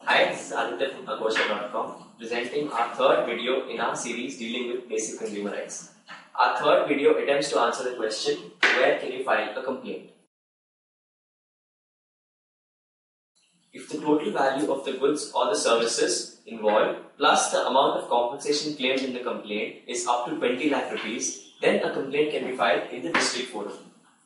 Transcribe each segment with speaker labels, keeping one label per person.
Speaker 1: Hi, this is Aditya from Agosha.com presenting our third video in our series dealing with basic consumer rights. Our third video attempts to answer the question, where can you file a complaint? If the total value of the goods or the services involved plus the amount of compensation claimed in the complaint is up to 20 lakh rupees, then a complaint can be filed in the district forum.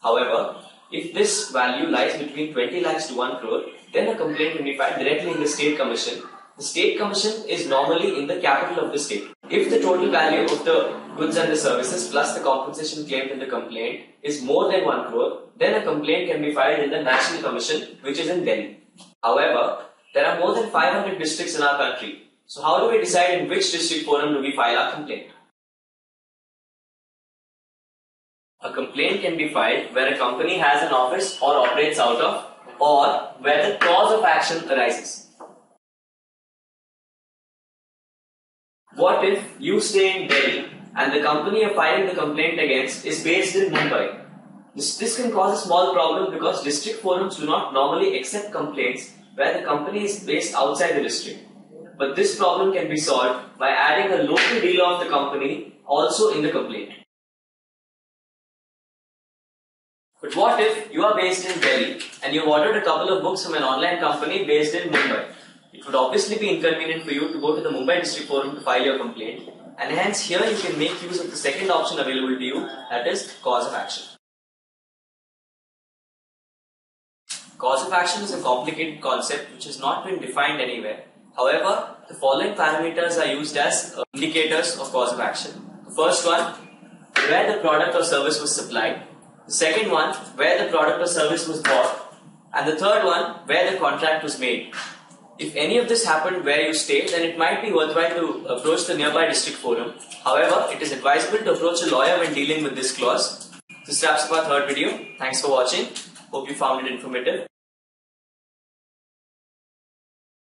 Speaker 1: However, if this value lies between 20 lakhs to 1 crore, then a complaint can be filed directly in the state commission. The state commission is normally in the capital of the state. If the total value of the goods and the services plus the compensation claimed in the complaint is more than 1 crore, then a complaint can be filed in the National Commission, which is in Delhi. However, there are more than 500 districts in our country. So how do we decide in which district forum do we file our complaint? A complaint can be filed where a company has an office or operates out of, or where the cause of action arises. What if you stay in Delhi and the company you're filing the complaint against is based in Mumbai? This can cause a small problem because district forums do not normally accept complaints where the company is based outside the district. But this problem can be solved by adding a local dealer of the company also in the complaint. But what if you are based in Delhi and you've ordered a couple of books from an online company based in Mumbai? It would obviously be inconvenient for you to go to the Mumbai District Forum to file your complaint, and hence here you can make use of the second option available to you, that is cause of action. Cause of action is a complicated concept which has not been defined anywhere. However, the following parameters are used as indicators of cause of action. The first one, where the product or service was supplied. The second one, where the product or service was bought. And the third one, where the contract was made. If any of this happened where you stay, then it might be worthwhile to approach the nearby district forum. However, it is advisable to approach a lawyer when dealing with this clause. This wraps up our third video. Thanks for watching. Hope you found it informative.